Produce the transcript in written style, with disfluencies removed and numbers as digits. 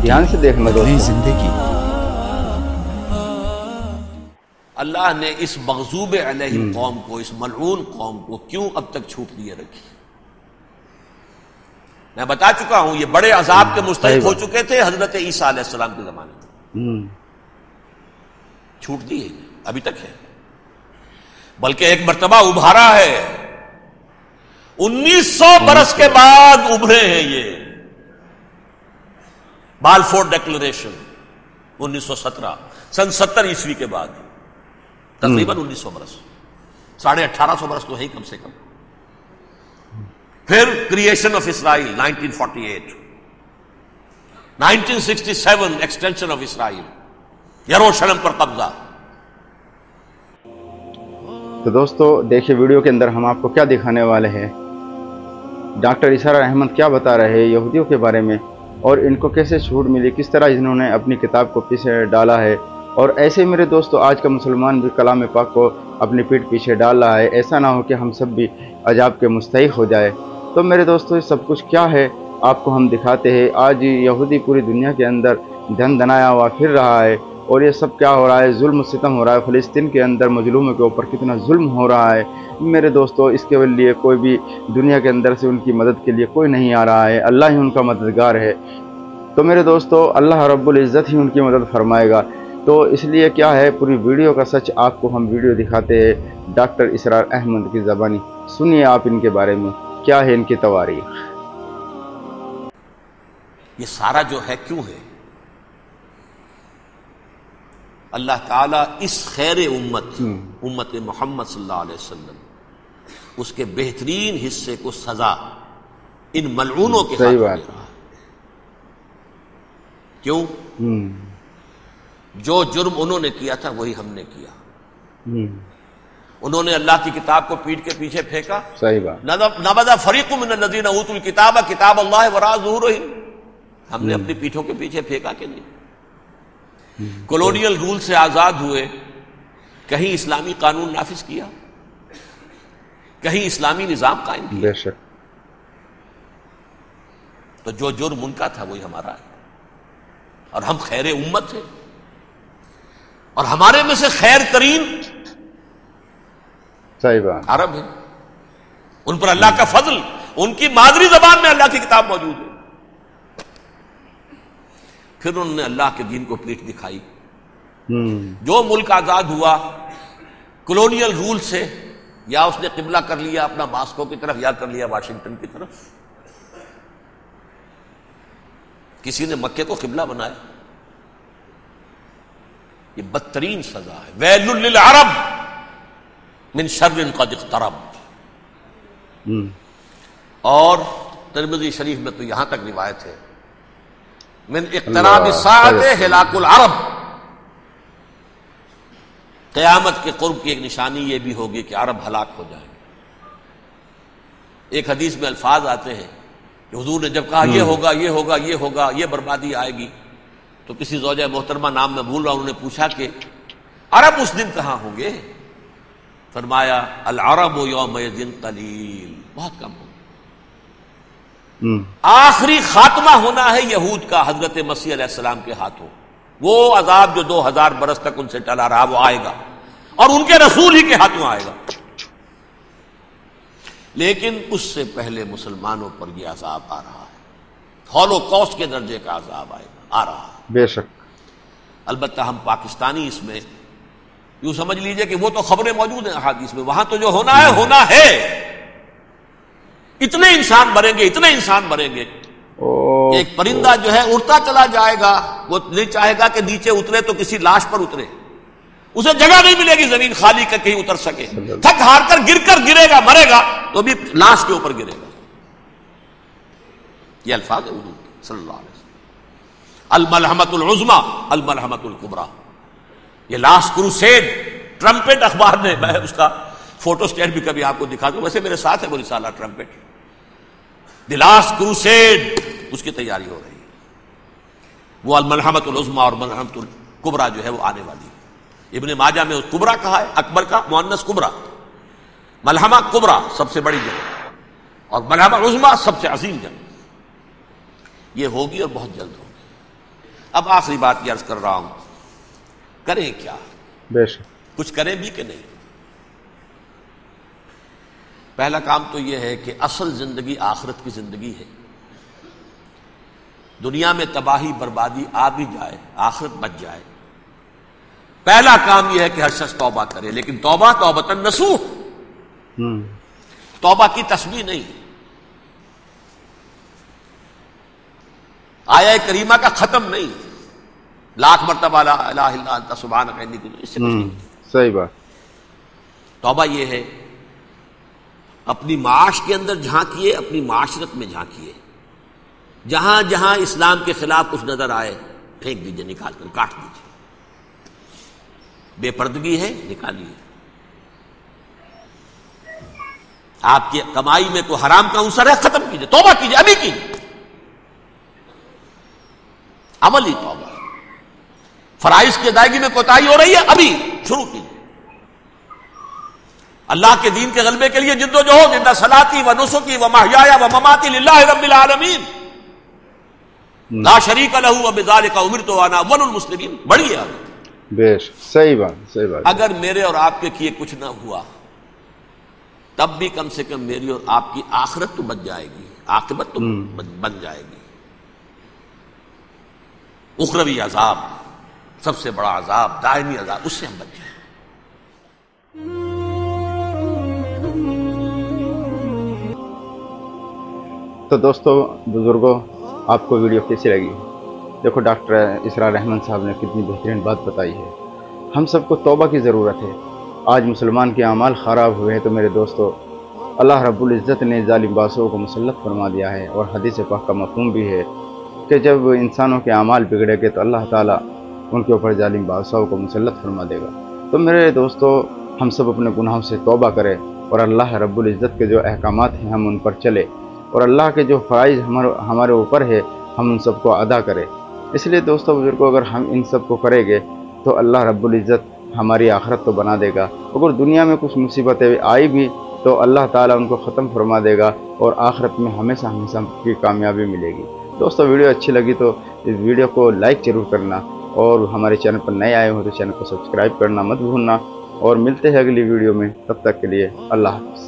دھیان سے دیکھنا دوستو۔ زندگی اللہ نے اس مغضوب علیہ قوم کو، اس ملعون قوم کو کیوں اب تک چھوٹ لیے رکھی؟ میں بتا چکا ہوں یہ بڑے عذاب کے مستحق ہو چکے تھے حضرت عیسیٰ علیہ السلام کے زمانے میں، چھوٹ دی ہے، ابھی تک ہے، بلکہ ایک مرتبہ ابھارا ہے، 1900 برس کے بعد ابھرے ہیں یہ بالفور ڈیکلریشن 1917 سن 70 عیسوی کے بعد، تقریباً 1900 برس، 1850 برس تو ہے کم سے کم۔ پھر creation of Israel 1948، 1967 extension of Israel, یروشلم پر قبضہ۔ تو دوستو دیکھیے ویڈیو کے اندر ہم آپ کو کیا دکھانے والے ہیں، ڈاکٹر اسرار احمد کیا بتا رہے ہیں یہودیوں کے بارے میں، اور ان کو کیسے چھوٹ ملی، کس طرح انہوں نے اپنی کتاب کو پیچھے ڈالا ہے، اور ایسے میرے دوستو آج کا مسلمان بھی کلام پاک کو اپنی پیٹھ پیچھے ڈال رہا ہے، ایسا نہ ہو کہ ہم سب بھی عذاب کے مستحق ہو جائے۔ تو میرے دوستو یہ سب کچھ کیا ہے آپ کو ہم دکھاتے ہیں۔ آج یہودی پوری دنیا کے اندر دھن دھنایا ہوا پھر رہا ہے، اور یہ سب کیا ہو رہا ہے، ظلم و ستم ہو رہا ہے، فلسطین کے اندر مظلوموں کے اوپر کتنا ظلم ہو رہا ہے میرے دوستو۔ اس کے لیے کوئی بھی دنیا کے اندر سے ان کی مدد کے لیے کوئی نہیں آ رہا ہے، اللہ ہی ان کا مددگار ہے۔ تو میرے دوستو اللہ رب العزت ہی ان کی مدد فرمائے گا۔ تو اس لیے کیا ہے پوری ویڈیو کا سچ آپ کو ہم ویڈیو دکھاتے ہیں ڈاکٹر اسرار احمد کی زبانی، سنیے آپ ان کے بارے میں کیا ہے ان کی تواریخ۔ یہ سارا جو ہے کیوں ہے؟ اللہ تعالیٰ اس خیر امت محمد صلی اللہ علیہ وسلم اس کے بہترین حصے کو سزا ان ملعونوں کے ہاتھ دے رہا ہے۔ کیوں؟ جو جرم انہوں نے کیا تھا وہی ہم نے کیا۔ انہوں نے اللہ کی کتاب کو پیٹھ کے پیچھے پھینکا، صحیح بات، نبذ فریق من الذین اوتوا الکتاب کتاب اللہ وراء ظہورہم، ہم نے اپنی پیٹھوں کے پیچھے پھینکا کہ نہیں؟ کولونیل رول سے آزاد ہوئے، کہیں اسلامی قانون نافذ کیا، کہیں اسلامی نظام قائم کیا؟ بے شک۔ تو جو جرم ان کا تھا وہی ہمارا ہے، اور ہم خیر امت ہیں، اور ہمارے میں سے خیر ترین صحیح بات عرب ہیں، ان پر اللہ کا فضل، ان کی مادری زبان میں اللہ کی کتاب موجود ہے۔ پھر انہوں نے اللہ کے دین کو پیٹھ دکھائی۔ جو ملک آزاد ہوا کولونیل رول سے، یا اس نے قبلہ کر لیا اپنا ماسکو کی طرف، یا کر لیا واشنگٹن کی طرف، کسی نے مکے کو قبلہ بنایا، یہ بدترین سزا ہے۔ ویل للعرب من شر قد اقترب۔ اور ترمذی شریف میں تو یہاں تک روایت ہے، من اقتراب الساعۃ ہلاک العرب، قیامت کے قرب کی ایک نشانی یہ بھی ہوگی کہ عرب ہلاک ہو جائیں گے۔ ایک حدیث میں الفاظ آتے ہیں کہ حضور نے جب کہا یہ ہوگا یہ ہوگا یہ ہوگا، یہ بربادی آئے گی، تو کسی زوجہ محترمہ نام میں بھول رہا ہوں، انہوں نے پوچھا کہ عرب اس دن کہاں ہوں گے؟ فرمایا العرب یومئذ قلیل، بہت کم ہوں۔ آخری خاتمہ ہونا ہے یہود کا حضرت مسیح علیہ السلام کے ہاتھوں، وہ عذاب جو 2000 برس تک ان سے ٹلا رہا وہ آئے گا، اور ان کے رسول ہی کے ہاتھوں آئے گا۔ لیکن اس سے پہلے مسلمانوں پر یہ عذاب آ رہا ہے، ہولوکاسٹ کے درجے کا عذاب آ رہا ہے۔ بے شک۔ البتہ ہم پاکستانی اس میں یوں سمجھ لیجئے کہ وہ تو خبریں موجود ہیں احادیث میں، وہاں تو جو ہونا ہے ہونا ہے، اتنے انسان مریں گے، اتنے انسان مریں گے۔ ایک پرندہ جو ہے اڑتا چلا جائے گا، وہ نہیں چاہے گا کہ نیچے اترے تو کسی لاش پر اترے، اسے جگہ نہیں ملے گی زمین خالی کر کہیں اتر سکے، تھک ہار کر گرے گا، مرے گا تو بھی لاش کے اوپر گرے گا۔ یہ الفاظ ہے حضور صلی اللہ علیہ وسلم۔ الملحمۃ العظمی الملحمۃ الکبریٰ، یہ لاسٹ کروسیڈ، ٹرمپٹ اخبار نے، میں اس کا فوٹو اسٹیٹ بھی کبھی آپ کو دکھا دوں، ویسے میرے ساتھ ہے وہ رسالہ ٹرمپٹ، دی لاسٹ کروسیڈ، اس کی تیاری ہو رہی ہے۔ وہ الملحمۃ العظمی اور ملحمۃ الکبریٰ جو ہے وہ آنے والی ہے۔ ابن ماجہ میں کبریٰ کہا ہے، اکبر کا مؤنث کبریٰ، ملحمہ کبریٰ سب سے بڑی جنگ، اور ملحمہ عظمی سب سے عظیم جنگ، یہ ہوگی اور بہت جلد ہوگی۔ اب آخری بات یہ عرض کر رہا ہوں، کریں کیا؟ بے شک کچھ کریں بھی کہ نہیں؟ پہلا کام تو یہ ہے کہ اصل زندگی آخرت کی زندگی ہے. دنیا میں تباہی بربادی آ بھی جائے، آخرت بچ جائے. پہلا کام یہ ہے کہ ہر شخص توبہ کرے، لیکن توبہ توبۃ نصوح، توبہ کی تسبیح نہیں. آیہ کریمہ کا ختم نہیں، لاکھ مرتبہ لا الہ الا انت سبحانک انی کنت، اس سے کچھ نہیں. صحیح بات. توبہ یہ ہے اپنی معاش کے اندر جھانکیے، اپنی معاشرت میں جھانکیے، جہاں جہاں اسلام کے خلاف کچھ نظر آئے پھینک دیجئے، نکال کر کاٹ دیجئے. بے پردگی ہے، نکالیے. آپ کی کمائی میں کوئی حرام کا عنصر ہے، ختم کیجئے، توبہ کیجئے، ابھی کیجئے. عملی توبہ. فرائض کی ادائیگی میں کوتاہی ہو رہی ہے، ابھی شروع کیجئے. اللہ کے دین کے غلبے کے لیے جد و جہد، ان صلاتی و نسکی و محیایا و مماتی للہ رب العالمین لا شریک لہ وبذالک امرت وانا اول المسلمین. بڑی ہے بے شک. صحیح بات، صحیح بات. اگر میرے اور آپ کے کیے کچھ نہ ہوا تب بھی کم سے کم میری اور آپ کی آخرت تو بچ جائے گی، عاقبت تو بن جائے گی. اخروی عذاب، سب سے بڑا عذاب، دائمی عذاب، اس سے ہم بچ جائیں. تو دوستو، بزرگوں، آپ کو ویڈیو کیسی لگی؟ دیکھو ڈاکٹر اسرار احمد صاحب نے کتنی بہترین بات بتائی ہے. ہم سب کو توبہ کی ضرورت ہے. آج مسلمان کے اعمال خراب ہوئے ہیں تو میرے دوستو، اللہ رب العزت نے ظالم بادشاہوں کو مسلط فرما دیا ہے، اور حدیث پاک کا مفہوم بھی ہے کہ جب انسانوں کے اعمال بگڑے گے تو اللہ تعالیٰ ان کے اوپر ظالم بادشاہوں کو مسلط فرما دے گا. تو میرے دوستو، ہم سب اپنے گناہوں سے توبہ کریں اور اللہ رب العزت کے جو احکامات ہیں ہم ان پر چلیں، اور اللہ کے جو فرائض ہمارے اوپر ہے ہم ان سب کو ادا کریں. اس لیے دوستو بزرگوں، اگر ہم ان سب کو کریں گے تو اللہ رب العزت ہماری آخرت تو بنا دے گا. اگر دنیا میں کچھ مصیبتیں آئی بھی تو اللہ تعالیٰ ان کو ختم فرما دے گا، اور آخرت میں ہمیشہ ہمیشہ کی کامیابی ملے گی. دوستو، ویڈیو اچھی لگی تو اس ویڈیو کو لائک ضرور کرنا، اور ہمارے چینل پر نئے آئے ہو تو چینل کو سبسکرائب کرنا مت بھولنا. اور ملتے ہیں اگلی ویڈیو میں، تب تک کے لیے اللہ حافظ.